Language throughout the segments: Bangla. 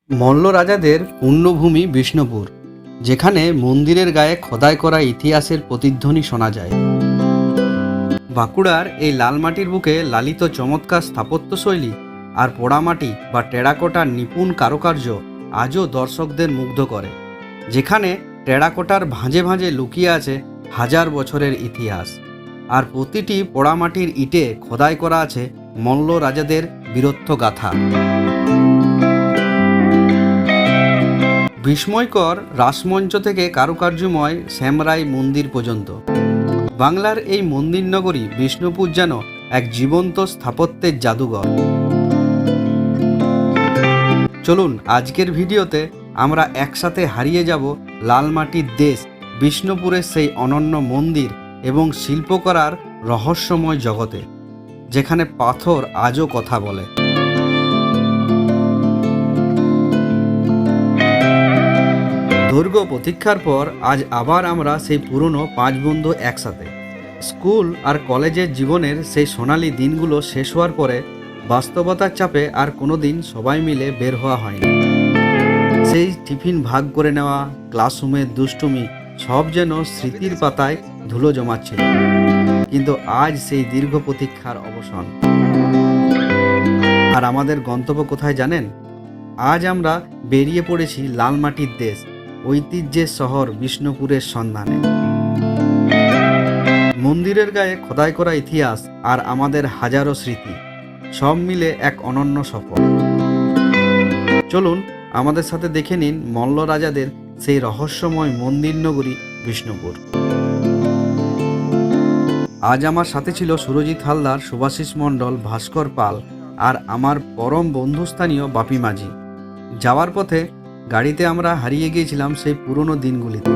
মল্ল রাজাদের পুণ্যভূমি বিষ্ণুপুর, যেখানে মন্দিরের গায়ে খোদাই করা ইতিহাসের প্রতিধ্বনি শোনা যায়। বাঁকুড়ার এই লাল মাটির বুকে লালিত চমৎকার স্থাপত্যশৈলী আর পোড়ামাটি বা টেরাকোটার নিপুণ কারুকার্য আজও দর্শকদের মুগ্ধ করে। যেখানে টেরাকোটার ভাঁজে ভাঁজে লুকিয়ে আছে হাজার বছরের ইতিহাস, আর প্রতিটি পোড়ামাটির ইটে খোদাই করা আছে মল্ল রাজাদের বীরত্ব গাথা। বিস্ময়কর রাসমঞ্চ থেকে কারুকার্যময় শ্যামরাই মন্দির পর্যন্ত বাংলার এই মন্দির নগরী বিষ্ণুপুর যেন এক জীবন্ত স্থাপত্যের জাদুঘর। চলুন আজকের ভিডিওতে আমরা একসাথে হারিয়ে যাব লাল মাটির দেশ বিষ্ণুপুরের সেই অনন্য মন্দির এবং শিল্পকলার রহস্যময় জগতে, যেখানে পাথর আজও কথা বলে। দীর্ঘ প্রতীক্ষার পর আজ আবার আমরা সেই পুরনো 5 বন্ধু একসাথে। স্কুল আর কলেজের জীবনের সেই সোনালি দিনগুলো শেষ হওয়ার পরে বাস্তবতার চাপে আর কোনো দিন সবাই মিলে বের হওয়া হয়নি। সেই টিফিন ভাগ করে নেওয়া, ক্লাসরুমের দুষ্টুমি, সব যেন স্মৃতির পাতায় ধুলো জমাচ্ছিল। কিন্তু আজ সেই দীর্ঘ প্রতীক্ষার অবসান। আর আমাদের গন্তব্য কোথায় জানেন? আজ আমরা বেরিয়ে পড়েছি লাল মাটির দেশ, ঐতিহ্যের শহর বিষ্ণুপুরের সন্ধানে। মন্দিরের গায়ে খোদাই করা ইতিহাস আর আমাদের হাজারো স্মৃতি, সব মিলে এক অনন্য সফর। চলুন আমাদের সাথে দেখে নিন মল্ল রাজাদের সেই রহস্যময় মন্দির নগরী বিষ্ণুপুর। আজ আমার সাথে ছিল সুরজিৎ হালদার, শুভাশিস মণ্ডল, ভাস্কর পাল আর আমার পরম বন্ধুস্থানীয় বাপি মাঝি। যাওয়ার পথে গাড়িতে আমরা হারিয়ে গিয়েছিলাম সেই পুরনো দিনগুলিতে।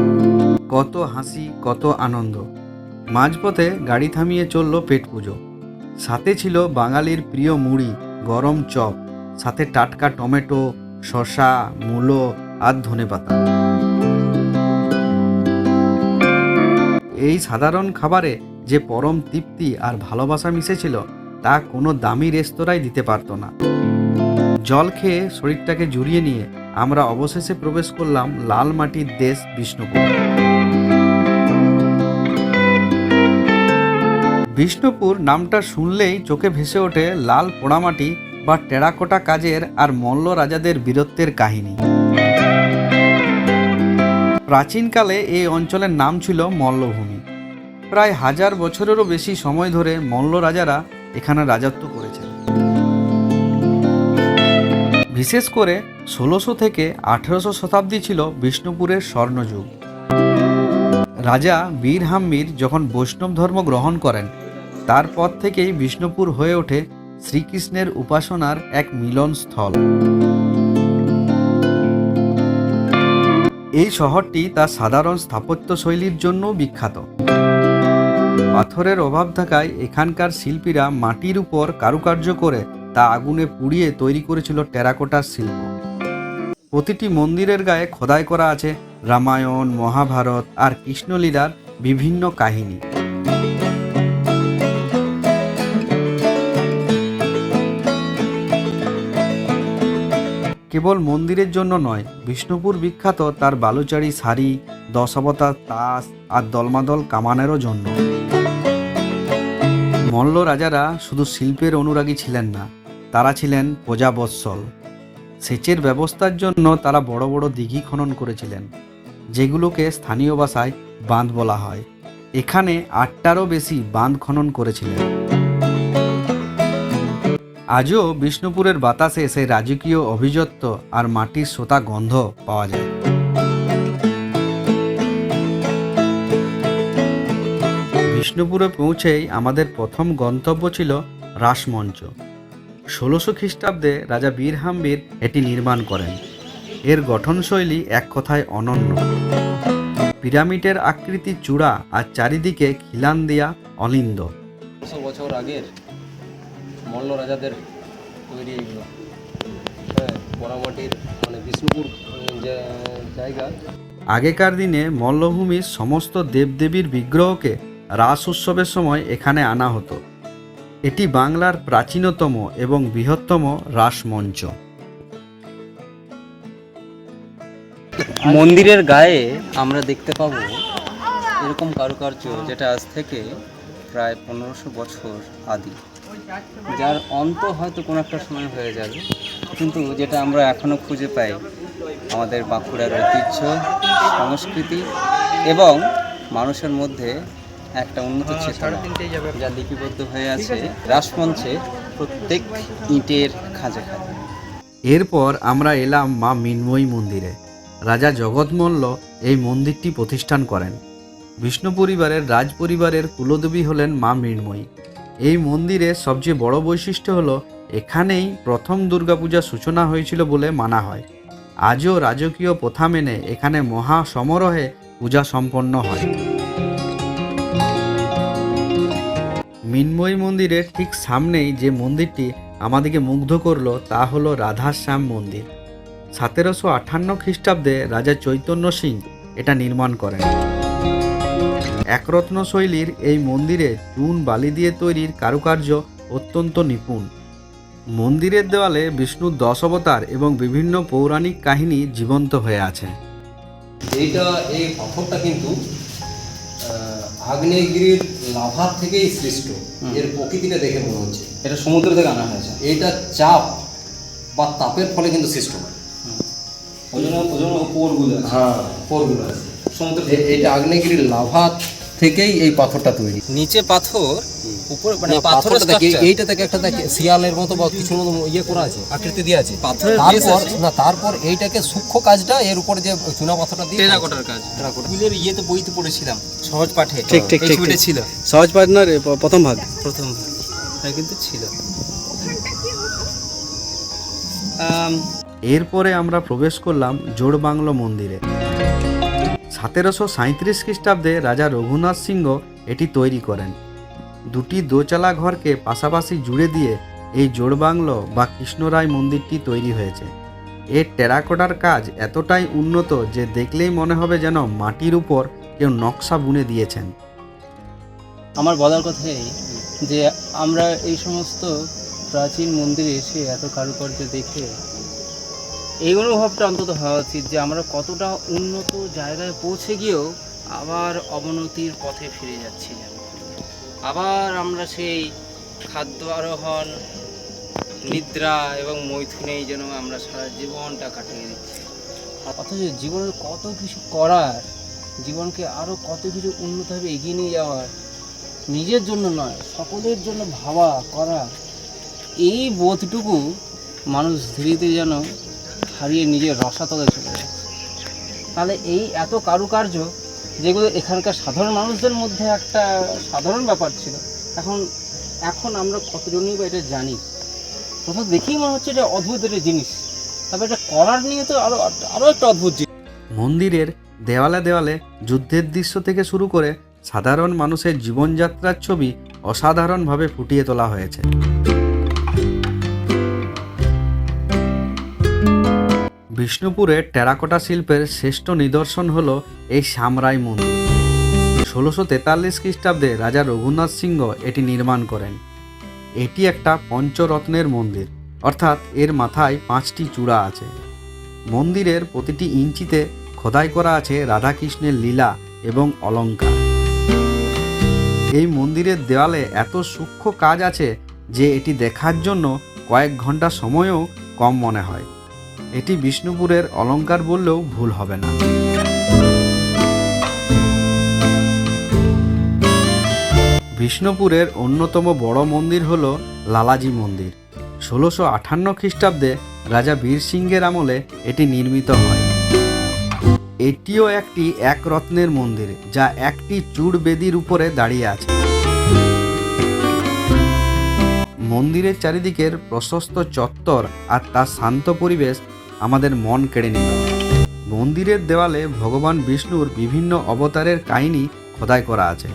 কত হাসি, কত আনন্দ। মাঝপথে গাড়ি থামিয়ে চলল পেট পুজো। সাথে ছিল বাঙালির প্রিয় মুড়ি, গরম চপ, সাথে টাটকা টমেটো, শসা, মূলো আর ধনেপাতা। এই সাধারণ খাবারে যে পরম তৃপ্তি আর ভালোবাসা মিশেছিল তা কোনো দামি রেস্তোরাঁয় দিতে পারত না। জল খেয়ে শরীরটাকে জুড়িয়ে নিয়ে আমরা অবশেষে প্রবেশ করলাম লাল মাটির দেশ বিষ্ণুপুর। বিষ্ণুপুর নামটা শুনলেই চোখে ভেসে ওঠে লাল পোড়ামাটি বা টেরাকোটা কাজের আর মল্ল রাজাদের বীরত্বের কাহিনী। প্রাচীনকালে এই অঞ্চলের নাম ছিল মল্লভূমি। প্রায় 1000 বছরেরও বেশি সময় ধরে মল্ল রাজারা এখানে রাজত্ব করেছেন। বিশেষ করে 1600 থেকে 1800 শতাব্দী ছিল বিষ্ণুপুরের স্বর্ণযুগ। রাজা বীরহাম্মির যখন বৈষ্ণব ধর্ম গ্রহণ করেন, তারপর থেকেই বিষ্ণুপুর হয়ে ওঠে শ্রীকৃষ্ণের উপাসনার এক মিলনস্থল। এই শহরটি তার সাধারণ স্থাপত্যশৈলীর জন্য বিখ্যাত। পাথরের অভাব থাকায় এখানকার শিল্পীরা মাটির উপর কারুকার্য করে তা আগুনে পুড়িয়ে তৈরি করেছিল টেরাকোটার শিল্প। প্রতিটি মন্দিরের গায়ে খোদাই করা আছে রামায়ণ, মহাভারত আর কৃষ্ণলীলার বিভিন্ন কাহিনী। কেবল মন্দিরের জন্য নয়, বিষ্ণুপুর বিখ্যাত তার বালুচারি শাড়ি, 10 অবতার তাস আর দলমাদল কামানেরও জন্য। মল্ল রাজারা শুধু শিল্পের অনুরাগী ছিলেন না, তারা ছিলেন প্রজাবৎসল। সেচের ব্যবস্থার জন্য তারা বড় বড় দিঘি খনন করেছিলেন, যেগুলোকে স্থানীয় ভাষায় বাঁধ বলা হয়। এখানে 8টারও বেশি বাঁধ খনন করেছিলেন। আজও বিষ্ণুপুরের বাতাসে সেই রাজকীয় অভিজাত্য আর মাটির সোতা গন্ধ পাওয়া যায়। বিষ্ণুপুরে পৌঁছেই আমাদের প্রথম গন্তব্য ছিল রাসমঞ্চ। 1600 খ্রিস্টাব্দে রাজা বীরহাম্বির এটি নির্মাণ করেন। এর গঠনশৈলী এক কথায় অনন্য। পিরামিডের আকৃতির চূড়া আর চারিদিকে খিলান দেয়া অলিন্দ। 100 বছর আগের মল্ল রাজাদের তৈরি এগুলো, পোড়ামাটির বিষ্ণুপুর জায়গা। আগেকার দিনে মল্লভূমির সমস্ত দেবদেবীর বিগ্রহকে রাস উৎসবের সময় এখানে আনা হতো। এটি বাংলার প্রাচীনতম এবং বৃহত্তম রাসমঞ্চ। মন্দিরের গায়ে আমরা দেখতে পাবো এরকম কারুকার্য, যেটা আজ থেকে প্রায় 1500 বছর আদি, যার অন্ত হয়তো কোনো একটা সময় হয়ে যাবে, কিন্তু যেটা আমরা এখনও খুঁজে পাই আমাদের বাঁকুড়ার ঐতিহ্য, সংস্কৃতি এবং মানুষের মধ্যে একটা উন্নত চেতনা, যা লিপিবদ্ধ হয়ে আছে রাসমঞ্চে প্রত্যেক ইটের খাঁজে খাঁজে। এরপর আমরা এলাম মা মৃন্ময়ী মন্দিরে। রাজা জগৎমল্ল এই মন্দিরটি প্রতিষ্ঠান করেন। বিষ্ণু পরিবারের রাজ পরিবারের কুলদেবী হলেন মা মৃন্ময়ী। এই মন্দিরের সবচেয়ে বড় বৈশিষ্ট্য হলো এখানেই প্রথম দুর্গাপূজার সূচনা হয়েছিল বলে মানা হয়। আজও রাজকীয় প্রথা মেনে এখানে মহা সমারোহে পূজা সম্পন্ন হয়। মৃন্ময়ী মন্দিরের ঠিক সামনেই যে মন্দিরটি আমাদেরকে মুগ্ধ করলো তা হলো রাধাশ্যাম মন্দির। 1758 খ্রিস্টাব্দে রাজা চৈতন্য সিং এটা নির্মাণ করেন। একরত্ন শৈলীর এই মন্দিরে চুন বালি দিয়ে তৈরির কারুকার্য অত্যন্ত নিপুণ। মন্দিরের দেওয়ালে বিষ্ণুর 10 অবতার এবং বিভিন্ন পৌরাণিক কাহিনী জীবন্ত হয়ে আছে। এই পাথরটা কিন্তু আগ্নেয়গিরির লাভার থেকেই সৃষ্ট। এর প্রকৃতিটা দেখে মনে হচ্ছে এটা সমুদ্র থেকে আনা হয়েছে। এটা চাপ বা তাপের ফলে কিন্তু সৃষ্ট হয়। ওই জন্য পোরগুলো আছে। হ্যাঁ, পোরগুলো আছে সমুদ্র এটা আগ্নেয়গিরির লাভা থেকেই এই পাথরটা তৈরি। নিচে পাথর, উপরে মানে পাথরের পাথরটা দেখে structure। এইটা থেকে একটা দেখে শিয়ালের মতো বা কিছুর মতো ইয়ে করা আছে, আকৃতি দিয়ে আছে। পাথরের base তারপর আছে। না, তারপর এইটাকে সূক্ষ্ম কাজটা এর উপরে যে চুনা পাথরটা দিয়ে টেরাকোটার কাজ। স্কুলের ইয়েতে বইতে পড়েছিলাম, সহজ পাঠে। ঠিক, ঠিক, এই ঠিক, ছবিটা ঠিক। ছিল সহজ পার্টনার প্রথম ভাগ। প্রথম ভাগ। এটা কিন্তু ছিল। এরপরে আমরা প্রবেশ করলাম জোড়বাংলো মন্দিরে। 1737 খ্রিস্টাব্দে রাজা রঘুনাথ সিংহ এটি তৈরি করেন। দুটি দোচালা ঘরকে পাশাপাশি জুড়ে দিয়ে এই জোড়বাংলো বা কৃষ্ণরায় মন্দিরটি তৈরি হয়েছে। এর টেরাকোটার কাজ এতটাই উন্নত যে দেখলেই মনে হবে যেন মাটির উপর কেউ নকশা বুনে দিয়েছেন। আমার বলার কথা এই যে আমরা এই সমস্ত প্রাচীন মন্দিরে এসে এত কারুকার্য দেখে এই অনুভবটা অন্তত হওয়া উচিত যে আমরা কতটা উন্নত জায়গায় পৌঁছে গিয়েও আবার অবনতির পথে ফিরে যাচ্ছি। যেন আবার আমরা সেই খাদ্য আরোহণ, নিদ্রা এবং মৈথুনেই যেন আমরা সারা জীবনটা কাটিয়ে দিচ্ছি। অথচ জীবনের কত কিছু করার, জীবনকে আরও কত কিছু উন্নতভাবে এগিয়ে নিয়ে যাওয়ার, নিজের জন্য নয় সকলের জন্য ভাবা করা, এই বোধটুকু মানুষ ধীরে ধীরে যেন হারিয়ে নিজের রসাতলে চলে যাচ্ছে। তাহলে এই এত কারুকার্য যেগুলো এখানকার সাধারণ মানুষদের মধ্যে একটা সাধারণ ব্যাপার ছিল, এখন আমরা কতজনই বা এটা জানি। প্রথম দেখেই মনে হচ্ছে এটা অদ্ভুত একটা জিনিস, তবে এটা করার নিয়ে তো আরও একটা অদ্ভুত জিনিস। মন্দিরের দেওয়ালে দেওয়ালে যুদ্ধের দৃশ্য থেকে শুরু করে সাধারণ মানুষের জীবনযাত্রার ছবি অসাধারণভাবে ফুটিয়ে তোলা হয়েছে। বিষ্ণুপুরের টেরাকোটা শিল্পের শ্রেষ্ঠ নিদর্শন হল এই শ্যামরাই মন্দির। 1643 খ্রিস্টাব্দে রাজা রঘুনাথ সিংহ এটি নির্মাণ করেন। এটি একটা পঞ্চরত্নের মন্দির, অর্থাৎ এর মাথায় 5টি চূড়া আছে। মন্দিরের প্রতিটি ইঞ্চিতে খোদাই করা আছে রাধাকৃষ্ণের লীলা এবং অলঙ্কার। এই মন্দিরের দেওয়ালে এত সূক্ষ্ম কাজ আছে যে এটি দেখার জন্য কয়েক ঘন্টা সময়ও কম মনে হয়। এটি বিষ্ণুপুরের অলঙ্কার বললেও ভুল হবে না। বিষ্ণুপুরের অন্যতম বড় মন্দির হল লালাজি মন্দির। 1658 খ্রিস্টাব্দে রাজা বীর সিংহের আমলে এটি নির্মিত হয়। এটিও একটি এক রত্নের মন্দির, যা একটি চূড় বেদির উপরে দাঁড়িয়ে আছে। মন্দিরের চারিদিকের প্রশস্ত চত্বর আর তার শান্ত পরিবেশ আমাদের মন কেড়ে নিল। মন্দিরের দেওয়ালে ভগবান বিষ্ণুর বিভিন্ন অবতারের কাহিনী খোদাই করা আছে।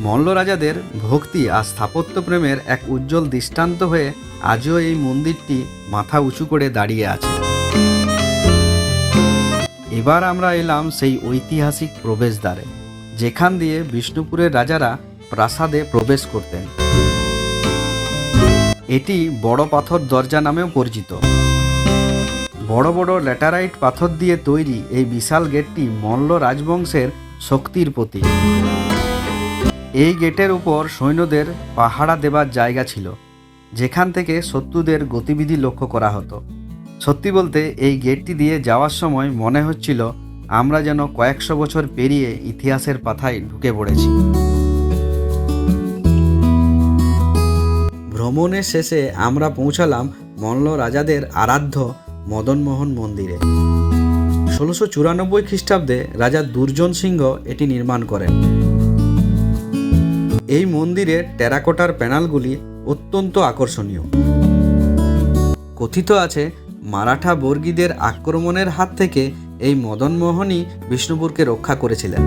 মল্ল রাজাদের ভক্তি আর স্থাপত্য প্রেমের এক উজ্জ্বল দৃষ্টান্ত হয়ে আজও এই মন্দিরটি মাথা উঁচু করে দাঁড়িয়ে আছে। এবার আমরা এলাম সেই ঐতিহাসিক প্রবেশদ্বারে, যেখান দিয়ে বিষ্ণুপুরের রাজারা প্রাসাদে প্রবেশ করতেন। এটি বড় পাথর দরজা নামেও পরিচিত। বড় বড় ল্যাটারাইট পাথর দিয়ে তৈরি এই বিশাল গেটটি মল্ল রাজবংশের শক্তির প্রতীক। এই গেটের উপর সৈন্যদের পাহারা দেবার জায়গা ছিল, যেখান থেকে শত্রুদের গতিবিধি লক্ষ্য করা হতো। সত্যি বলতে এই গেটটি দিয়ে যাওয়ার সময় মনে হচ্ছিল আমরা যেন কয়েকশো বছর পেরিয়ে ইতিহাসের পাতায় ঢুকে পড়েছি। ভ্রমণের শেষে আমরা পৌঁছালাম মল্ল রাজাদের আরাধ্য মদনমোহন মন্দিরে। 1694 খ্রিস্টাব্দে রাজা দুর্জন সিংহ এটি নির্মাণ করেন। এই মন্দিরের টেরাকোটার প্যানেলগুলি অত্যন্ত আকর্ষণীয়। কথিত আছে মারাঠা বর্গীদের আক্রমণের হাত থেকে এই মদনমোহনই বিষ্ণুপুরকে রক্ষা করেছিলেন।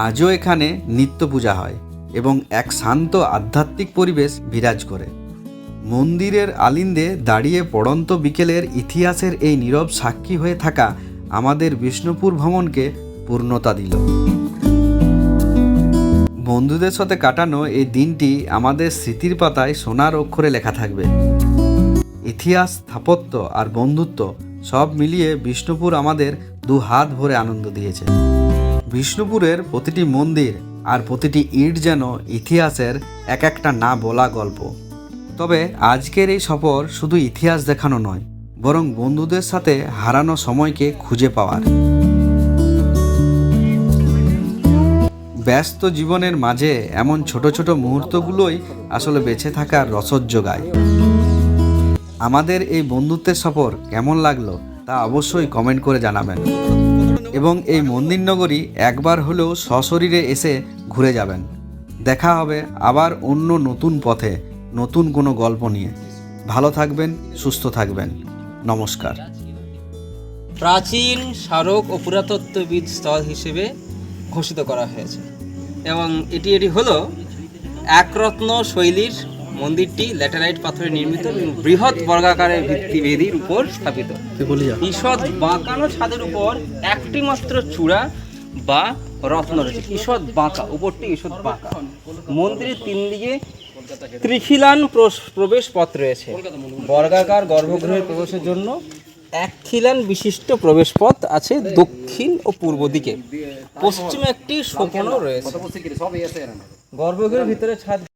আজও এখানে নিত্য পূজা হয় এবং এক শান্ত আধ্যাত্মিক পরিবেশ বিরাজ করে। মন্দিরের আলিন্দে দাঁড়িয়ে পড়ন্ত বিকেলের ইতিহাসের এই নীরব সাক্ষী হয়ে থাকা আমাদের বিষ্ণুপুর ভ্রমণকে পূর্ণতা দিল। বন্ধুদের সাথে কাটানো এই দিনটি আমাদের স্মৃতির পাতায় সোনার অক্ষরে লেখা থাকবে। ইতিহাস, স্থাপত্য আর বন্ধুত্ব সব মিলিয়ে বিষ্ণুপুর আমাদের দু হাত ভরে আনন্দ দিয়েছে। বিষ্ণুপুরের প্রতিটি মন্দির আর প্রতিটি ইট যেন ইতিহাসের এক একটা না বলা গল্প। তবে আজকের এই সফর শুধু ইতিহাস দেখানো নয়, বরং বন্ধুদের সাথে হারানো সময়কে খুঁজে পাওয়ার। ব্যস্ত জীবনের মাঝে এমন ছোট ছোট মুহূর্তগুলোই আসলে বেঁচে থাকার রসদ যোগায়। আমাদের এই বন্ধুত্বের সফর কেমন লাগলো তা অবশ্যই কমেন্ট করে জানাবেন এবং এই মন্দির নগরী একবার হলেও সশরীরে এসে ঘুরে যাবেন। দেখা হবে আবার অন্য নতুন পথে, নতুন কোনো গল্প নিয়ে। ভালো থাকবেন, সুস্থ থাকবেন। নমস্কার। প্রাচীন স্মারক ও পুরাতত্ত্ববিদ স্থল হিসেবে ঘোষিত করা হয়েছে এবং এটি হলো একরত্ন শৈলীর মন্দিরটি ল্যাটেরাইট পাথরে নির্মিত এবং বৃহৎ বর্গাকারের ভিত্তিবেদির উপর স্থাপিত। ঈষৎ বাঁকানো ছাদের উপর একটি মাত্র চূড়া বা রত্ন রয়েছে। ঈষৎ বাঁকা, উপরটি ঈষৎ বাঁকা। মন্দিরের তিন দিকে ত্রিখিলান প্রবেশ পথ রয়েছে। বর্গাকার গর্ভগৃহের প্রবেশের জন্য এক খিলান বিশিষ্ট প্রবেশ পথ আছে দক্ষিণ ও পূর্ব দিকে। পশ্চিমে একটি সোপানও রয়েছে। গর্ভগৃহের ভিতরে ছাদ